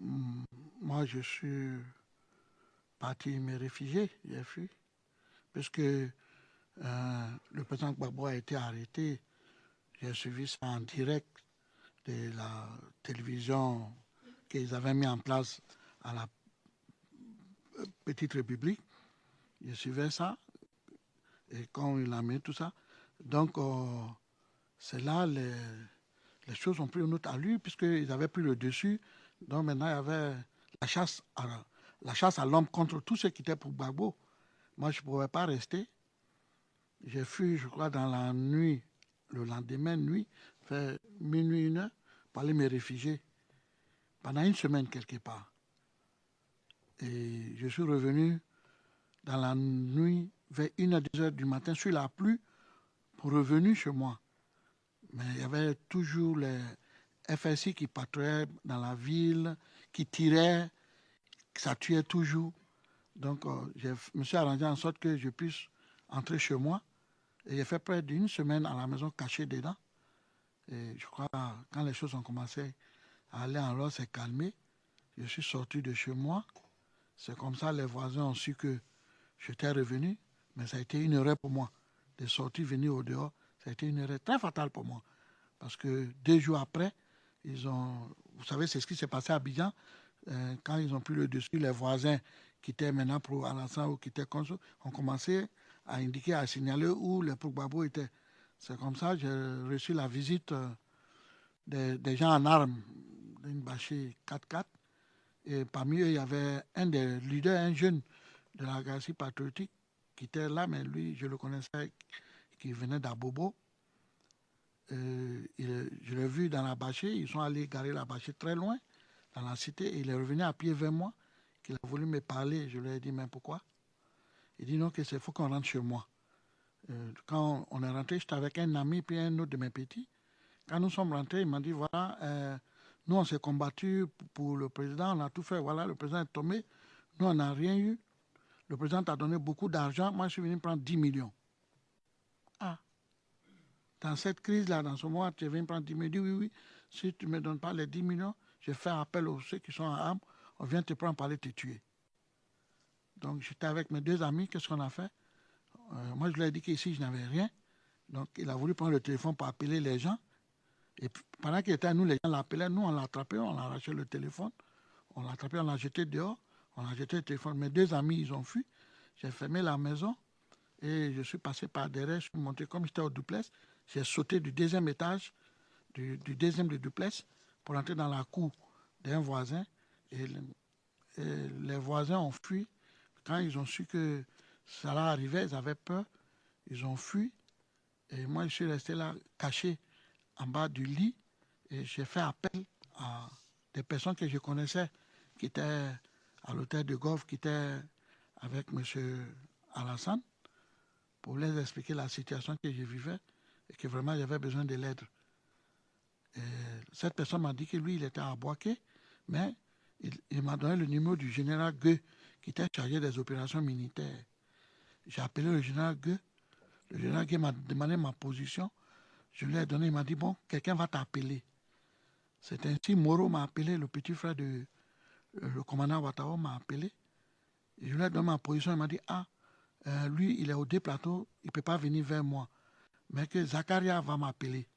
moi, je suis parti me réfugier, j'ai fui, puisque le président Gbagbo a été arrêté. J'ai suivi ça en direct de la télévision qu'ils avaient mis en place à la Petite République. Je suivais ça, et quand il a mis tout ça, donc c'est là les choses ont pris une autre allure, puisqu'ils avaient pris le dessus. Donc maintenant, il y avait la chasse à l'homme contre tous ceux qui étaient pour Gbagbo. Moi, je ne pouvais pas rester. J'ai fui, je crois, dans la nuit, le lendemain nuit, vers minuit, 1 heure, pour aller me réfugier pendant une semaine quelque part. Et je suis revenu dans la nuit, vers 1 heure, 2 heures du matin, sur la pluie, pour revenir chez moi. Mais il y avait toujours les FSI qui patrouillaient dans la ville, qui tiraient, ça tuait toujours. Donc, je me suis arrangé en sorte que je puisse entrer chez moi. Et j'ai fait près d'une semaine à la maison cachée dedans. Et je crois que quand les choses ont commencé à aller en l'ordre, c'est calmé. Je suis sorti de chez moi. C'est comme ça les voisins ont su que j'étais revenu. Mais ça a été une erreur pour moi. De sortir, venir au dehors, ça a été une erreur très fatale pour moi. Parce que 2 jours après, vous savez, c'est ce qui s'est passé à Abidjan. Quand ils ont pris le dessus, les voisins qui étaient maintenant pour Alassane ou qui étaient contre, ont commencé à indiquer, à signaler où les Gbagbo étaient. C'est comme ça que j'ai reçu la visite des gens en armes d'une bâchée 4x4. Et parmi eux, il y avait un des leaders, un jeune de la galaxie patriotique qui était là, mais lui, je le connaissais, qui venait d'Abobo. Je l'ai vu dans la bâchée, ils sont allés garer la bâchée très loin, dans la cité, et il est revenu à pied vers moi, qu'il a voulu me parler. Je lui ai dit, mais pourquoi? Il dit non, que c'est faut qu'on rentre chez moi. Quand on est rentré, j'étais avec un ami puis un autre de mes petits. Quand nous sommes rentrés, il m'a dit, voilà, nous on s'est combattu pour le président, on a tout fait, voilà, le président est tombé, nous on n'a rien eu. Le président t'a donné beaucoup d'argent, moi je suis venu prendre 10 millions. Ah, dans cette crise-là, dans ce mois, tu es venu prendre 10 millions. Il dit, oui, oui, si tu ne me donnes pas les 10 millions, je fais appel aux ceux qui sont en armes, on vient te prendre pour aller te tuer. Donc j'étais avec mes 2 amis, qu'est-ce qu'on a fait? Moi je lui ai dit qu'ici je n'avais rien. Donc il a voulu prendre le téléphone pour appeler les gens. Et pendant qu'il était à nous, les gens l'appelaient, nous on l'a attrapé, on a arraché le téléphone, on l'a attrapé, on l'a jeté dehors, on a jeté le téléphone. Mes 2 amis, ils ont fui. J'ai fermé la maison et je suis passé par derrière, je suis monté comme j'étais au duplex. J'ai sauté du 2e étage, du 2e du duplex, pour entrer dans la cour d'un voisin. Et les voisins ont fui. Quand ils ont su que ça allait arriver, ils avaient peur. Ils ont fui. Et moi, je suis resté là, caché en bas du lit. Et j'ai fait appel à des personnes que je connaissais, qui étaient à l'hôtel de golf, qui étaient avec M. Alassane, pour les expliquer la situation que je vivais et que vraiment j'avais besoin de l'aide. Cette personne m'a dit que lui, il était à Boaké, mais il m'a donné le numéro du général Gueux, qui était chargé des opérations militaires. J'ai appelé le général Gueux. Le général Gueux m'a demandé ma position. Je lui ai donné, il m'a dit, bon, quelqu'un va t'appeler. C'est ainsi, Moro m'a appelé, le petit frère de le commandant Ouattara m'a appelé. Et je lui ai donné ma position, il m'a dit, ah, lui, il est au déplateau, il ne peut pas venir vers moi. Mais que Zakaria va m'appeler.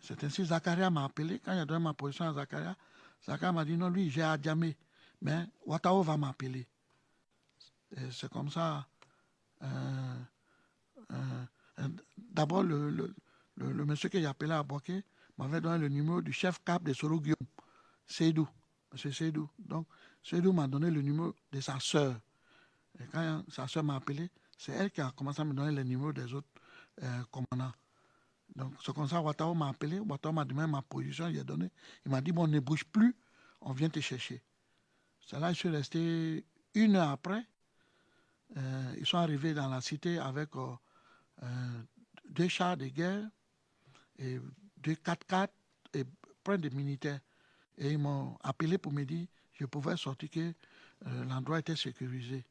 C'est ainsi, Zakaria m'a appelé. Quand il a donné ma position à Zakaria, Zakaria m'a dit, non, lui, j'ai à Djamé. Mais Ouattara va m'appeler. C'est comme ça. D'abord, le monsieur que j'ai appelé à Boaké m'avait donné le numéro du chef cap de Soro Guillaume, Seydou, M. Seydou. Donc, Seydou m'a donné le numéro de sa sœur. Et quand sa sœur m'a appelé, c'est elle qui a commencé à me donner les numéros des autres commandants. Donc, c'est comme ça, Ouattara m'a appelé, Ouattara m'a demandé ma position, il a donné. Il m'a dit, bon, ne bouge plus, on vient te chercher. C'est là que je suis resté 1 heure après. Ils sont arrivés dans la cité avec 2 chars de guerre et 2 4x4 et plein de militaires. Et ils m'ont appelé pour me dire que je pouvais sortir, que l'endroit était sécurisé.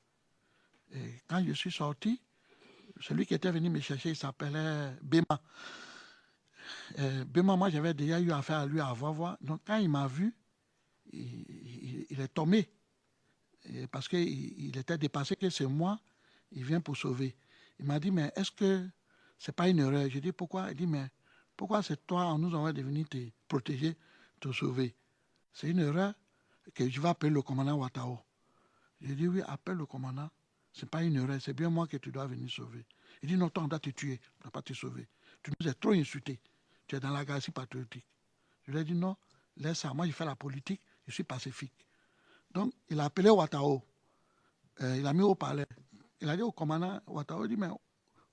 Et quand je suis sorti, celui qui était venu me chercher, il s'appelait Bema. Bema, moi, j'avais déjà eu affaire à lui à voir. Donc, quand il m'a vu, il il est tombé. Et parce qu'il était dépassé que c'est moi, il vient pour sauver. Il m'a dit, mais est-ce que c'est pas une erreur? J'ai dit, pourquoi? Il dit, mais pourquoi c'est toi, on nous envoie de venir te protéger, te sauver? C'est une erreur que je vais appeler le commandant Ouattao. J'ai dit, oui, appelle le commandant. Ce n'est pas une erreur, c'est bien moi que tu dois venir sauver. Il dit, non, toi, on doit te tuer, on ne doit pas te sauver. Tu nous as trop insultés. Tu es dans la galaxie patriotique. Je lui ai dit, non, laisse ça. Moi, je fais la politique, je suis pacifique. Donc, il a appelé Ouattao. Il a mis au palais. Il a dit au commandant Ouattao, il dit, mais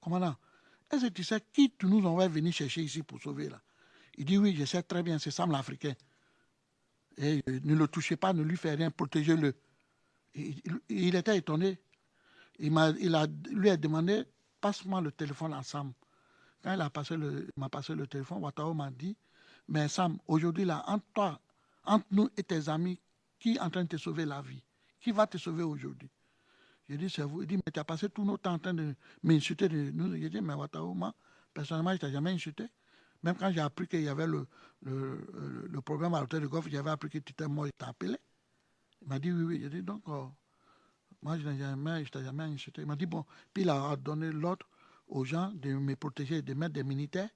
commandant, est-ce que tu sais qui tu nous envoies venir chercher ici pour sauver là? Il dit, oui, je sais très bien, c'est Sam l'Africain. Et ne le touchez pas, ne lui faites rien, protégez-le. Il était étonné. Lui a demandé, passe-moi le téléphone à Sam. Quand il m'a passé le téléphone, Ouattao m'a dit, mais Sam, aujourd'hui là, entre toi, entre nous et tes amis, qui est en train de te sauver la vie? Qui va te sauver aujourd'hui? J'ai dit, c'est vous. Il dit, mais tu as passé tout notre temps en train de m'insulter. J'ai dit, mais Ouattao, moi, personnellement, je ne t'ai jamais insulté. Même quand j'ai appris qu'il y avait le problème à l'hôtel de golf, j'avais appris que tu étais mort, je t'ai appelé. Il m'a dit, oui, oui. J'ai dit, donc, moi, je ne t'ai jamais insulté. Il m'a dit, bon, puis il a donné l'ordre aux gens de me protéger, de mettre des militaires,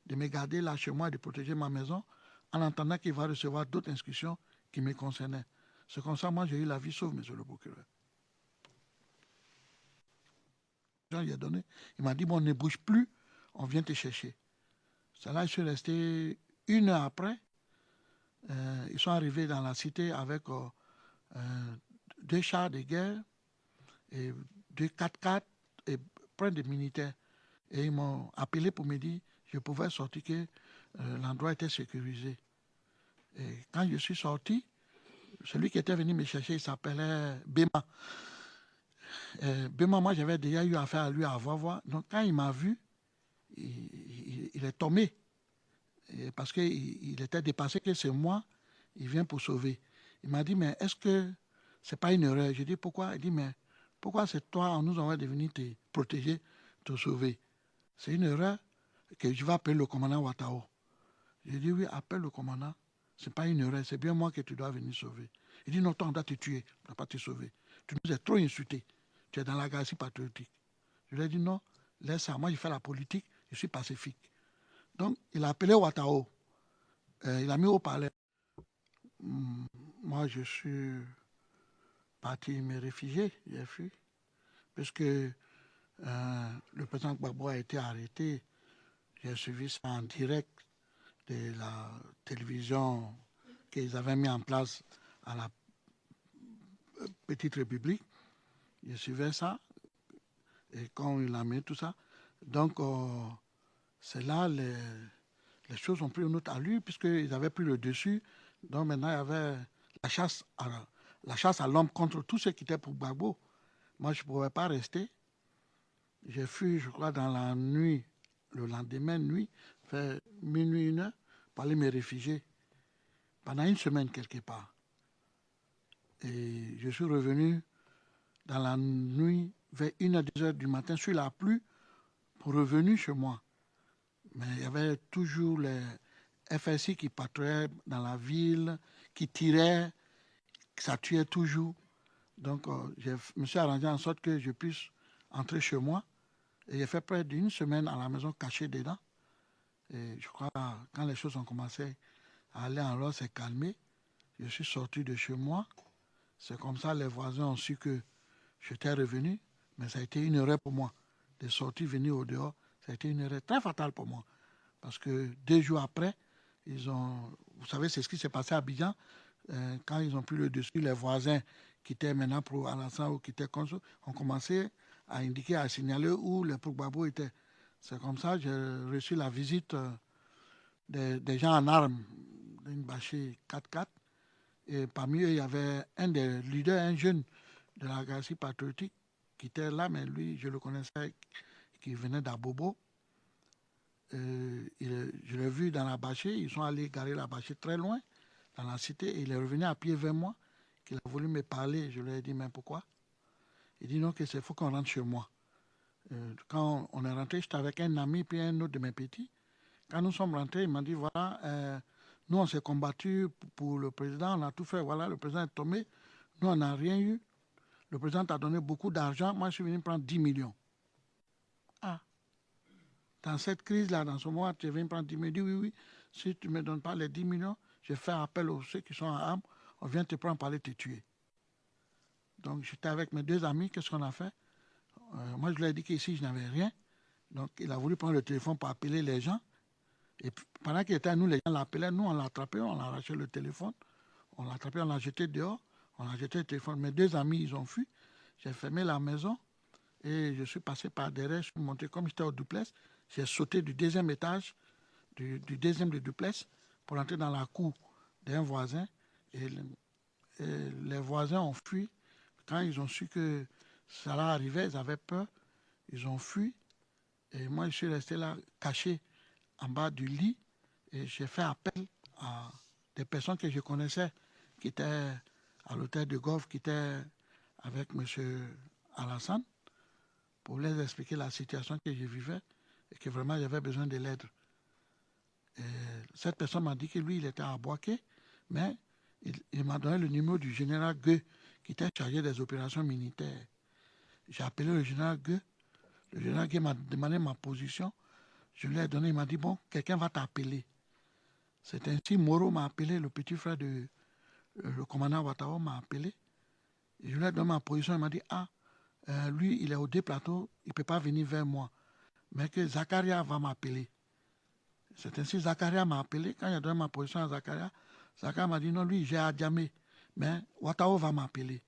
de me garder là chez moi, de protéger ma maison, en entendant qu'il va recevoir d'autres instructions qui me concernaient. C'est comme ça, moi, j'ai eu la vie sauve, monsieur le procureur. Il a donné. Il m'a dit, bon, ne bouge plus, on vient te chercher. C'est là, je suis resté 1 heure après. Ils sont arrivés dans la cité avec 2 chars de guerre et 2 4x4 et plein de militaires. Et ils m'ont appelé pour me dire que je pouvais sortir, que l'endroit était sécurisé. Et quand je suis sorti, celui qui était venu me chercher, il s'appelait Bema. Bema, moi, j'avais déjà eu affaire à lui à voir. Donc, quand il m'a vu, il est tombé. Parce qu'il était dépassé que c'est moi, il vient pour sauver. Il m'a dit, mais est-ce que c'est pas une erreur? J'ai dit, pourquoi? Il dit, mais pourquoi c'est toi, on nous envoie de venir te protéger, te sauver? C'est une erreur que je vais appeler le commandant Ouattao. J'ai dit, oui, appelle le commandant. Ce n'est pas une erreur, c'est bien moi que tu dois venir sauver. Il dit, non, toi, on doit te tuer, on ne doit pas te sauver. Tu nous as trop insultés. Tu es dans la galaxie patriotique. Je lui ai dit, non, laisse ça. Moi, je fais la politique, je suis pacifique. Donc, il a appelé Ouattao. Il a mis au palais. Moi, je suis parti me réfugier, j'ai fui, puisque le président Gbagbo a été arrêté. J'ai suivi ça en direct de la télévision qu'ils avaient mis en place à la Petite République. Je suivais ça, et quand il a mis tout ça, donc c'est là les choses ont pris une autre allure, puisqu'ils avaient pris le dessus. Donc maintenant, il y avait la chasse à l'homme contre tous ceux qui étaient pour Gbagbo. Moi, je ne pouvais pas rester. J'ai fui, je crois, dans la nuit, le lendemain nuit, vers minuit, 1 heure, pour aller me réfugier pendant 1 semaine quelque part. Et je suis revenu dans la nuit, vers 1 heure, 2 heures du matin, sur la pluie, pour revenir chez moi. Mais il y avait toujours les FSI qui patrouillaient dans la ville, qui tiraient, ça tuait toujours. Donc, je me suis arrangé en sorte que je puisse entrer chez moi. Et j'ai fait près d'1 semaine à la maison cachée dedans. Et je crois que quand les choses ont commencé à aller en l'ordre, c'est calmé. Je suis sorti de chez moi. C'est comme ça les voisins ont su que j'étais revenu. Mais ça a été une erreur pour moi. De sortir, venir au dehors, ça a été une erreur très fatale pour moi. Parce que 2 jours après, vous savez, c'est ce qui s'est passé à Abidjan. Quand ils ont pris le dessus, les voisins qui étaient maintenant pour Alassane ou qui étaient contre, ont commencé à indiquer, à signaler où les Gbagbo étaient. C'est comme ça que j'ai reçu la visite des gens en armes d'une bâchée 4x4. Et parmi eux, il y avait un des leaders, un jeune de la galaxie patriotique qui était là, mais lui, je le connaissais, qui venait d'Abobo. Je l'ai vu dans la bâchée, ils sont allés garer la bâchée très loin, dans la cité, et il est revenu à pied vers moi, qu'il a voulu me parler. Je lui ai dit, mais pourquoi? Il dit non, que c'est faut qu'on rentre chez moi. Quand on est rentré, j'étais avec un ami puis un autre de mes petits. Quand nous sommes rentrés, il m'a dit, voilà, Nous, on s'est combattu pour le président, on a tout fait. Voilà, le président est tombé. Nous, on n'a rien eu. Le président t'a donné beaucoup d'argent. Moi, je suis venu prendre 10 millions. Ah, dans cette crise-là, dans ce moment, tu es venu prendre 10 millions. Il dit oui, oui, si tu ne me donnes pas les 10 millions, je fais appel aux ceux qui sont en armes. On vient te prendre pour aller te tuer. Donc, j'étais avec mes 2 amis. Qu'est-ce qu'on a fait? Moi, je lui ai dit qu'ici, je n'avais rien. Donc, il a voulu prendre le téléphone pour appeler les gens. Et pendant qu'il était à nous, les gens l'appelaient. Nous, on l'a attrapé, on a arraché le téléphone. On l'a attrapé, on l'a jeté dehors. On a jeté le téléphone. Mes 2 amis, ils ont fui. J'ai fermé la maison et je suis passé par derrière. Je suis monté comme j'étais au duplex. J'ai sauté du 2e étage, du 2e du duplex, pour entrer dans la cour d'un voisin. Et les voisins ont fui. Quand ils ont su que ça allait arriver, ils avaient peur. Ils ont fui. Et moi, je suis resté là, caché en bas du lit. Et j'ai fait appel à des personnes que je connaissais, qui étaient à l'hôtel de golf, qui étaient avec M. Alassane, pour les expliquer la situation que je vivais et que vraiment j'avais besoin de l'aide. Cette personne m'a dit que lui, il était à Boaké, mais il m'a donné le numéro du général Gueux, qui était chargé des opérations militaires. J'ai appelé le général Gueux. Le général Gueux m'a demandé ma position. Je lui ai donné, il m'a dit, bon, quelqu'un va t'appeler. C'est ainsi, Moro m'a appelé, le petit frère de le commandant Ouattara m'a appelé. Et je lui ai donné ma position, il m'a dit, ah, lui, il est au 2 plateaux, il ne peut pas venir vers moi. Mais que Zakaria va m'appeler. C'est ainsi, Zakaria m'a appelé. Quand j'ai donné ma position à Zakaria, Zakaria m'a dit, non, lui, j'ai à Djamé. Mais Ouattara va m'appeler.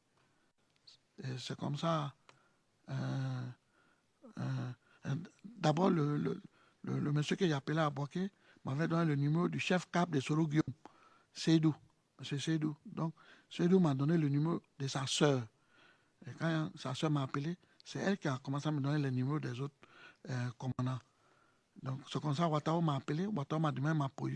C'est comme ça. D'abord, le monsieur que j'ai appelé à Boaké m'avait donné le numéro du chef cap de Soro Guillaume, Seydou. M. Seydou. Donc, Seydou m'a donné le numéro de sa sœur. Et quand sa sœur m'a appelé, c'est elle qui a commencé à me donner les numéros des autres commandants. Donc, c'est comme ça, Ouattara m'a appelé. Ouattara m'a demandé ma position.